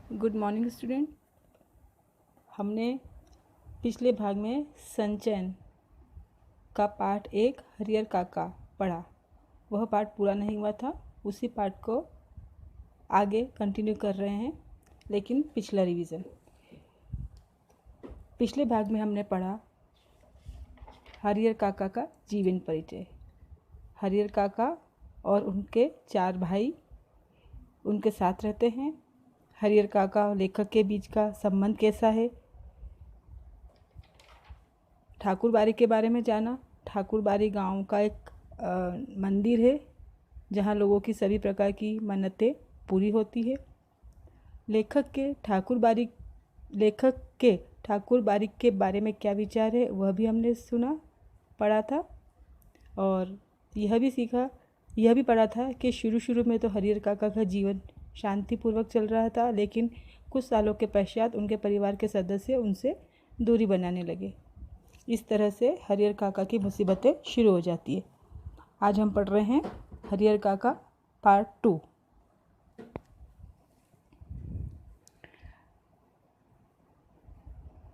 Good morning student. हमने पिछले भाग में संचयन का पार्ट 1 हरियर काका पढ़ा। वह पार्ट पूरा नहीं हुआ था, उसी पार्ट को आगे कंटिन्यू कर रहे हैं, लेकिन पिछला रिवीजन। पिछले भाग में हमने पढ़ा हरियर काका का जीवन परिचय। हरियर काका और उनके 4 भाई उनके साथ रहते हैं। हरियर काका और लेखक के बीच का संबंध कैसा है। ठाकुरबाड़ी के बारे में जाना। ठाकुरबाड़ी गांव का एक मंदिर है जहां लोगों की सभी प्रकार की मन्नतें पूरी होती है। लेखक के ठाकुरबाड़ी के बारे में क्या विचार है वह भी हमने पढ़ा था। और यह भी पढ़ा था कि शुरू में तो हरियर काका का जीवन शांतिपूर्वक चल रहा था, लेकिन कुछ सालों के पश्चात उनके परिवार के सदस्य उनसे दूरी बनाने लगे। इस तरह से हरियर काका की मुसीबतें शुरू हो जाती है। आज हम पढ़ रहे हैं हरियर काका पार्ट 2।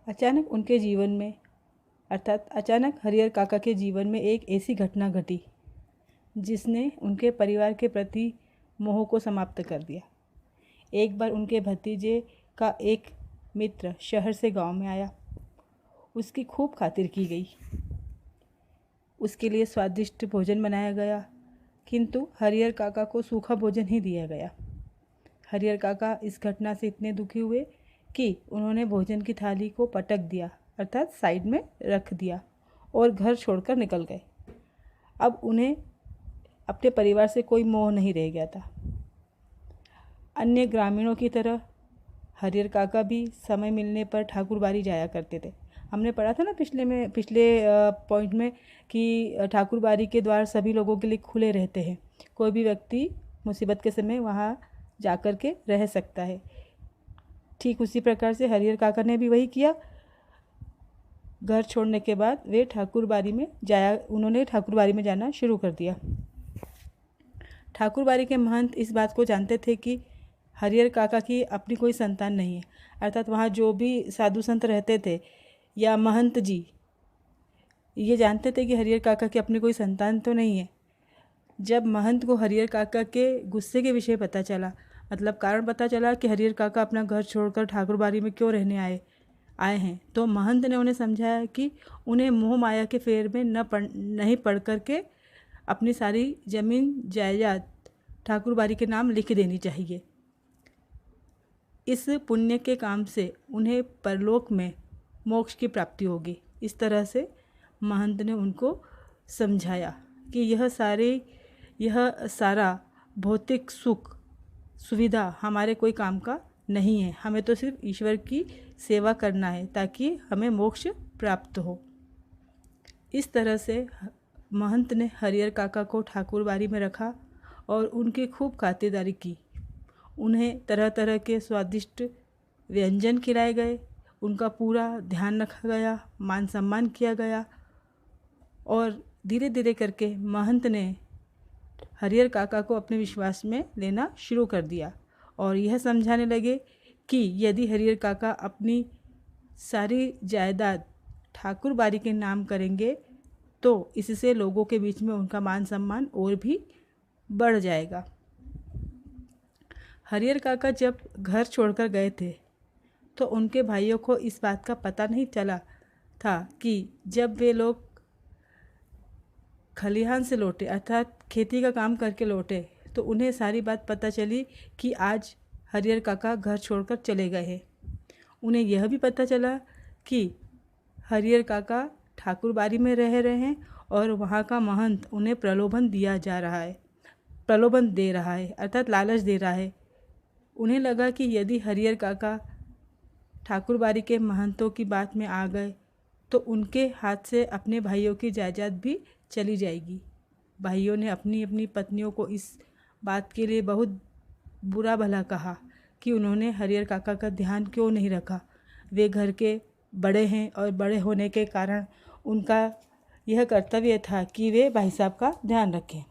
अचानक हरियर काका के जीवन में एक ऐसी घटना घटी जिसने उनके परिवार के प्रति मोह को समाप्त कर दिया। एक बार उनके भतीजे का एक मित्र शहर से गांव में आया। उसकी खूब खातिर की गई। उसके लिए स्वादिष्ट भोजन बनाया गया, किंतु हरियर काका को सूखा भोजन ही दिया गया। हरियर काका इस घटना से इतने दुखी हुए कि उन्होंने भोजन की थाली को पटक दिया, अर्थात साइड में रख दिया और घर छोड़कर निकल गए। अब उन्हें अपने परिवार से कोई मोह नहीं रह गया था। अन्य ग्रामीणों की तरह हरियर काका भी समय मिलने पर ठाकुरबाड़ी जाया करते थे। हमने पढ़ा था ना पिछले पॉइंट में कि ठाकुरबाड़ी के द्वार सभी लोगों के लिए खुले रहते हैं। कोई भी व्यक्ति मुसीबत के समय वहाँ जा कर के रह सकता है। ठीक उसी प्रकार से हरियर काका ने भी वही किया। घर छोड़ने के बाद उन्होंने ठाकुरबाड़ी में जाना शुरू कर दिया। ठाकुरबाड़ी के महंत इस बात को जानते थे कि हरियर काका की अपनी कोई संतान नहीं है, अर्थात वहाँ जो भी साधु संत रहते थे या महंत जी ये जानते थे कि हरियर काका की अपनी कोई संतान तो नहीं है। जब महंत को हरियर काका के गुस्से के विषय पता चला, मतलब कारण पता चला कि हरियर काका अपना घर छोड़कर ठाकुरबाड़ी में क्यों रहने आए हैं, तो महंत ने उन्हें समझाया कि उन्हें मोह माया के फेर में नहीं पड़ कर के अपनी सारी जमीन जायदाद ठाकुरबाड़ी के नाम लिख देनी चाहिए। इस पुण्य के काम से उन्हें परलोक में मोक्ष की प्राप्ति होगी। इस तरह से महंत ने उनको समझाया कि यह सारा भौतिक सुख सुविधा हमारे कोई काम का नहीं है। हमें तो सिर्फ ईश्वर की सेवा करना है ताकि हमें मोक्ष प्राप्त हो। इस तरह से महंत ने हरियर काका को ठाकुरबाड़ी में रखा और उनकी खूब खातिरदारी की। उन्हें तरह तरह के स्वादिष्ट व्यंजन खिलाए गए, उनका पूरा ध्यान रखा गया, मान सम्मान किया गया। और धीरे धीरे करके महंत ने हरियर काका को अपने विश्वास में लेना शुरू कर दिया और यह समझाने लगे कि यदि हरियर काका अपनी सारी जायदाद ठाकुरबाड़ी के नाम करेंगे तो इससे लोगों के बीच में उनका मान सम्मान और भी बढ़ जाएगा। हरियर काका जब घर छोड़कर गए थे तो उनके भाइयों को इस बात का पता नहीं चला था कि जब वे लोग खलिहान से लौटे, अर्थात खेती का काम करके लौटे, तो उन्हें सारी बात पता चली कि आज हरियर काका घर छोड़कर चले गए हैं। उन्हें यह भी पता चला कि हरियर काका ठाकुरबाड़ी में रह रहे हैं और वहाँ का महंत उन्हें प्रलोभन दे रहा है, अर्थात लालच दे रहा है। उन्हें लगा कि यदि हरियर काका ठाकुरबाड़ी के महंतों की बात में आ गए तो उनके हाथ से अपने भाइयों की जायदाद भी चली जाएगी। भाइयों ने अपनी अपनी पत्नियों को इस बात के लिए बहुत बुरा भला कहा कि उन्होंने हरियर काका का ध्यान क्यों नहीं रखा। वे घर के बड़े हैं और बड़े होने के कारण उनका यह कर्तव्य था कि वे भाई साहब का ध्यान रखें।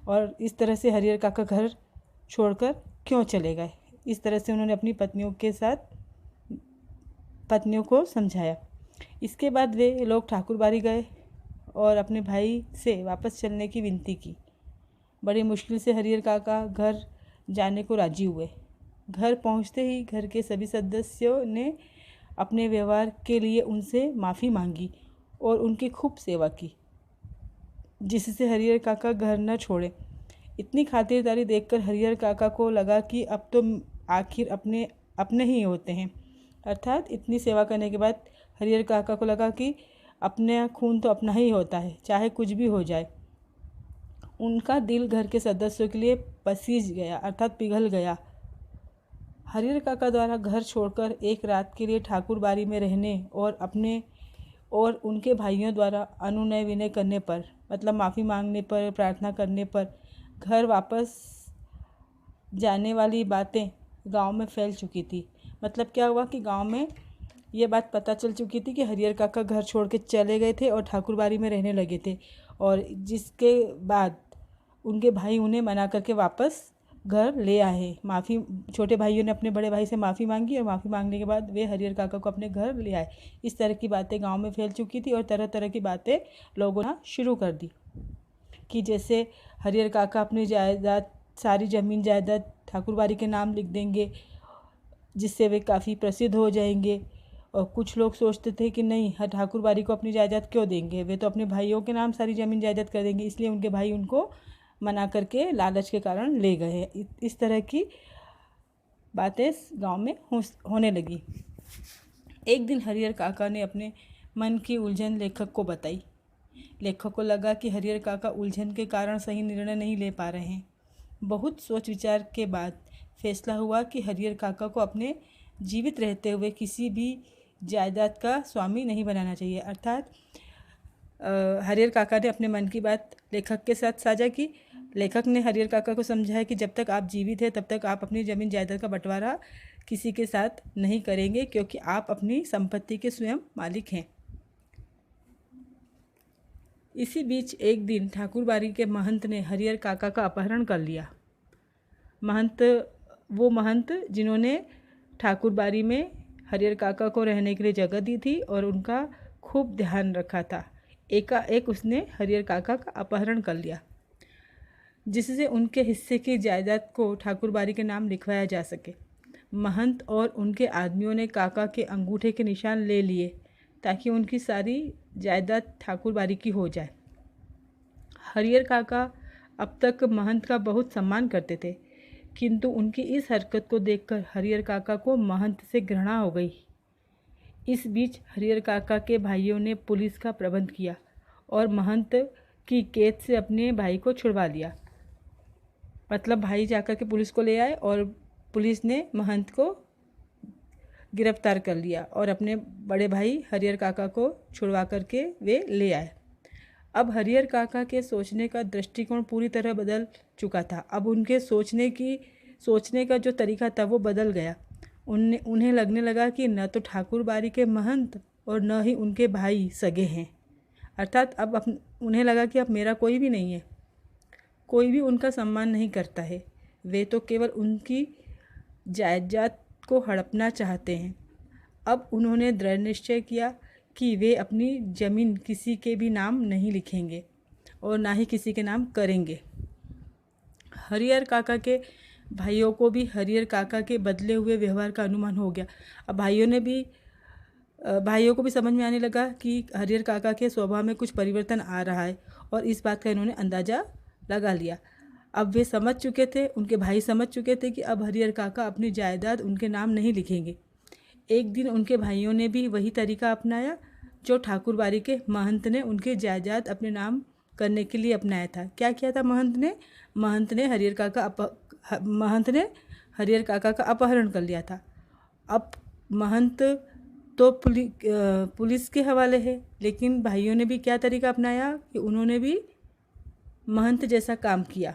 और इस तरह से हरियर काका घर छोड़कर क्यों चले गए, इस तरह से उन्होंने अपनी पत्नियों को समझाया। इसके बाद वे लोग ठाकुरबाड़ी गए और अपने भाई से वापस चलने की विनती की। बड़ी मुश्किल से हरिहर काका घर जाने को राजी हुए। घर पहुंचते ही घर के सभी सदस्यों ने अपने व्यवहार के लिए उनसे माफ़ी मांगी और उनकी खूब सेवा की, जिससे हरिहर काका घर न छोड़े। इतनी खातिरदारी देखकर हरिहर काका को लगा कि अब तो आखिर अपने अपने ही होते हैं। अर्थात इतनी सेवा करने के बाद हरिहर काका को लगा कि अपने खून तो अपना ही होता है, चाहे कुछ भी हो जाए। उनका दिल घर के सदस्यों के लिए पसीज गया, अर्थात पिघल गया। हरिहर काका द्वारा घर छोड़कर एक रात के लिए ठाकुरबाड़ी में रहने और अपने और उनके भाइयों द्वारा अनुनय विनय करने पर, मतलब माफ़ी मांगने पर, प्रार्थना करने पर घर वापस जाने वाली बातें गांव में फैल चुकी थी। मतलब क्या हुआ कि गांव में ये बात पता चल चुकी थी कि हरिहर काका घर छोड़ के चले गए थे और ठाकुरबाड़ी में रहने लगे थे, और जिसके बाद उनके भाई उन्हें मना करके वापस घर ले आए। छोटे भाइयों ने अपने बड़े भाई से माफ़ी मांगी और माफ़ी मांगने के बाद वे हरिहर काका को अपने घर ले आए। इस तरह की बातें गांव में फैल चुकी थी और तरह तरह की बातें लोगों ने शुरू कर दी कि जैसे हरिहर काका अपनी जायदाद, सारी ज़मीन जायदाद ठाकुरबाड़ी के नाम लिख देंगे, जिससे वे काफ़ी प्रसिद्ध हो जाएंगे। और कुछ लोग सोचते थे कि नहीं, ठाकुरबाड़ी को अपनी जायदाद क्यों देंगे, वे तो अपने भाइयों के नाम सारी ज़मीन जायदाद कर देंगे। इसलिए उनके भाई उनको मना करके लालच के कारण ले गए। इस तरह की बातें गांव में होने लगी। एक दिन हरिहर काका ने अपने मन की उलझन लेखक को बताई। लेखक को लगा कि हरिहर काका उलझन के कारण सही निर्णय नहीं ले पा रहे हैं। बहुत सोच विचार के बाद फैसला हुआ कि हरिहर काका को अपने जीवित रहते हुए किसी भी जायदाद का स्वामी नहीं बनाना चाहिए। अर्थात हरिहर काका ने अपने मन की बात लेखक के साथ साझा की। लेखक ने हरिहर काका को समझाया कि जब तक आप जीवित हैं तब तक आप अपनी ज़मीन जायदाद का बंटवारा किसी के साथ नहीं करेंगे, क्योंकि आप अपनी संपत्ति के स्वयं मालिक हैं। इसी बीच एक दिन ठाकुरबाड़ी के महंत ने हरिहर काका का अपहरण कर लिया। वो महंत जिन्होंने ठाकुरबाड़ी में हरिहर काका को रहने के लिए जगह दी थी और उनका खूब ध्यान रखा था, एकाएक उसने हरिहर काका का अपहरण कर लिया, जिससे उनके हिस्से की जायदाद को ठाकुरबाड़ी के नाम लिखवाया जा सके। महंत और उनके आदमियों ने काका के अंगूठे के निशान ले लिए ताकि उनकी सारी जायदाद ठाकुरबाड़ी की हो जाए। हरिहर काका अब तक महंत का बहुत सम्मान करते थे, किंतु उनकी इस हरकत को देखकर हरिहर काका को महंत से घृणा हो गई। इस बीच हरिहर काका के भाइयों ने पुलिस का प्रबंध किया और महंत की कैद से अपने भाई को छुड़वा लिया। मतलब भाई जाकर के पुलिस को ले आए और पुलिस ने महंत को गिरफ्तार कर लिया और अपने बड़े भाई हरिहर काका को छुड़वा करके वे ले आए। अब हरिहर काका के सोचने का दृष्टिकोण पूरी तरह बदल चुका था। अब उनके सोचने का जो तरीका था वो बदल गया। उन्हें लगने लगा कि न तो ठाकुरबाड़ी के महंत और न ही उनके भाई सगे हैं। अर्थात अब उन्हें लगा कि अब मेरा कोई भी नहीं है, कोई भी उनका सम्मान नहीं करता है। वे तो केवल उनकी जायदाद को हड़पना चाहते हैं। अब उन्होंने दृढ़ निश्चय किया कि वे अपनी ज़मीन किसी के भी नाम नहीं लिखेंगे और ना ही किसी के नाम करेंगे। हरिहर काका के भाइयों को भी हरिहर काका के बदले हुए व्यवहार का अनुमान हो गया। अब भाइयों को भी समझ में आने लगा कि हरिहर काका के स्वभाव में कुछ परिवर्तन आ रहा है, और इस बात का इन्होंने अंदाज़ा लगा लिया। अब वे समझ चुके थे, उनके भाई समझ चुके थे कि अब हरिहर काका अपनी जायदाद उनके नाम नहीं लिखेंगे। एक दिन उनके भाइयों ने भी वही तरीका अपनाया जो ठाकुरबाड़ी के महंत ने उनके जायदाद अपने नाम करने के लिए अपनाया था। क्या किया था महंत ने हरिहर काका का अपहरण कर लिया था। अब महंत तो पुलिस के हवाले है, लेकिन भाइयों ने भी क्या तरीका अपनाया कि उन्होंने भी महंत जैसा काम किया।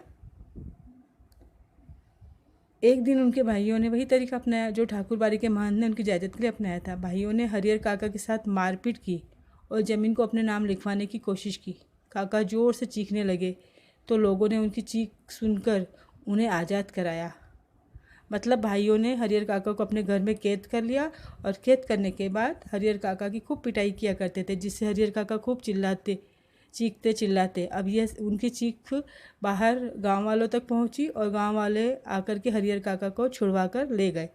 एक दिन उनके भाइयों ने वही तरीका अपनाया जो ठाकुरबाड़ी के महंत ने उनकी जायदाद के लिए अपनाया था। भाइयों ने हरिहर काका के साथ मारपीट की और ज़मीन को अपने नाम लिखवाने की कोशिश की। काका ज़ोर से चीखने लगे तो लोगों ने उनकी चीख सुनकर उन्हें आज़ाद कराया। मतलब भाइयों ने हरिहर काका को अपने घर में कैद कर लिया और कैद करने के बाद हरिहर काका की खूब पिटाई किया करते थे, जिससे हरिहर काका खूब चीखते चिल्लाते। अब यह उनकी चीख बाहर गांव वालों तक पहुंची और गांव वाले आकर के हरिहर काका को छुड़वा कर ले गए।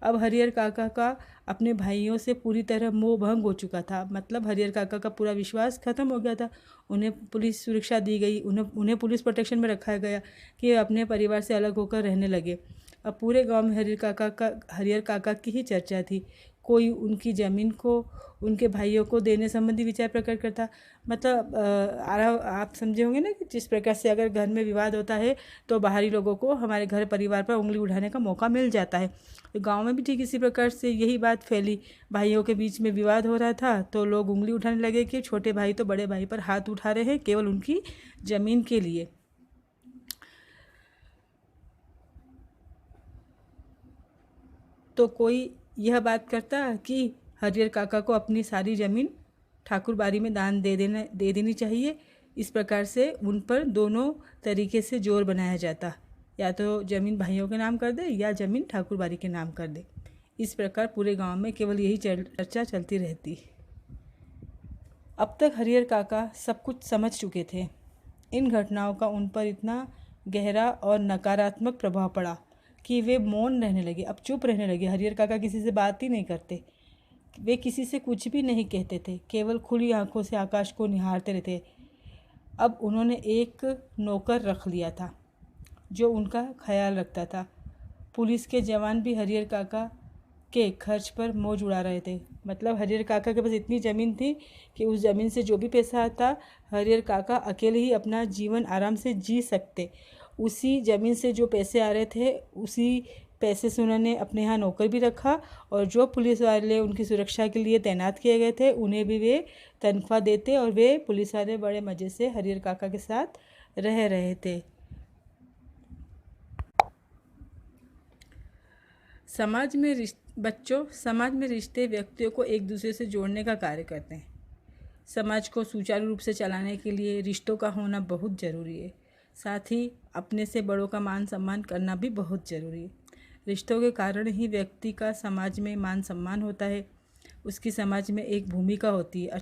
अब हरिहर काका का अपने भाइयों से पूरी तरह मोह भंग हो चुका था, मतलब हरिहर काका का पूरा विश्वास खत्म हो गया था। उन्हें पुलिस सुरक्षा दी गई, उन्हें पुलिस प्रोटेक्शन में रखा गया कि अपने परिवार से अलग होकर रहने लगे। अब पूरे गांव में हरिहर काका की ही चर्चा थी। कोई उनकी ज़मीन को उनके भाइयों को देने संबंधी विचार प्रकट करता। मतलब आप समझे होंगे ना कि जिस प्रकार से अगर घर में विवाद होता है तो बाहरी लोगों को हमारे घर परिवार पर उंगली उठाने का मौका मिल जाता है। तो गांव में भी ठीक इसी प्रकार से यही बात फैली। भाइयों के बीच में विवाद हो रहा था तो लोग उंगली उठाने लगे कि छोटे भाई तो बड़े भाई पर हाथ उठा रहे हैं केवल उनकी ज़मीन के लिए। तो कोई यह बात करता कि हरिहर काका को अपनी सारी ज़मीन ठाकुर बाड़ी में दान दे देनी चाहिए। इस प्रकार से उन पर दोनों तरीके से जोर बनाया जाता, या तो ज़मीन भाइयों के नाम कर दे या ज़मीन ठाकुर बाड़ी के नाम कर दे। इस प्रकार पूरे गांव में केवल यही चर्चा चलती रहती। अब तक हरिहर काका सब कुछ समझ चुके थे। इन घटनाओं का उन पर इतना गहरा और नकारात्मक प्रभाव पड़ा कि वे मौन रहने लगे, अब चुप रहने लगे। हरिहर काका किसी से बात ही नहीं करते, वे किसी से कुछ भी नहीं कहते थे, केवल खुली आंखों से आकाश को निहारते रहते। अब उन्होंने एक नौकर रख लिया था जो उनका ख्याल रखता था। पुलिस के जवान भी हरिहर काका के खर्च पर मौज उड़ा रहे थे। मतलब हरिहर काका के पास इतनी ज़मीन थी कि उस ज़मीन से जो भी पैसा आता हरिहर काका अकेले ही अपना जीवन आराम से जी सकते। उसी ज़मीन से जो पैसे आ रहे थे उसी पैसे से उन्होंने अपने यहाँ नौकर भी रखा, और जो पुलिस वाले उनकी सुरक्षा के लिए तैनात किए गए थे उन्हें भी वे तनख्वाह देते और वे पुलिस वाले बड़े मज़े से हरिहर काका के साथ रह रहे थे। समाज में रिश्ते व्यक्तियों को एक दूसरे से जोड़ने का कार्य करते हैं। समाज को सुचारू रूप से चलाने के लिए रिश्तों का होना बहुत ज़रूरी है। साथ ही अपने से बड़ों का मान सम्मान करना भी बहुत ज़रूरी है। रिश्तों के कारण ही व्यक्ति का समाज में मान सम्मान होता है, उसकी समाज में एक भूमिका होती है।